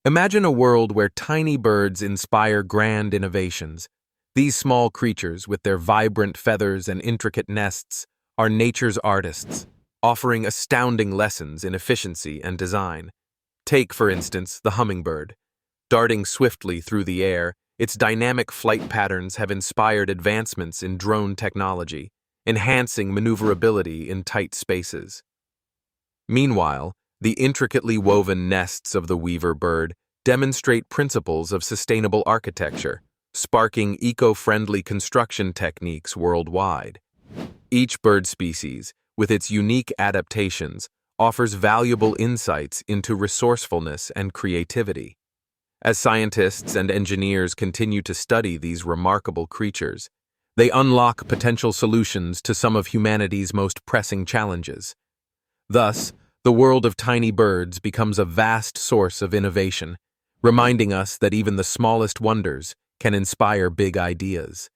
Imagine a world where tiny birds inspire grand innovations. These small creatures, with their vibrant feathers and intricate nests, are nature's artists, offering astounding lessons in efficiency and design. Take, for instance, the hummingbird. Darting swiftly through the air, its dynamic flight patterns have inspired advancements in drone technology, enhancing maneuverability in tight spaces. Meanwhile, the intricately woven nests of the weaver bird demonstrate principles of sustainable architecture, sparking eco-friendly construction techniques worldwide. Each bird species, with its unique adaptations, offers valuable insights into resourcefulness and creativity. As scientists and engineers continue to study these remarkable creatures, they unlock potential solutions to some of humanity's most pressing challenges. Thus, the world of tiny birds becomes a vast source of innovation, reminding us that even the smallest wonders can inspire big ideas.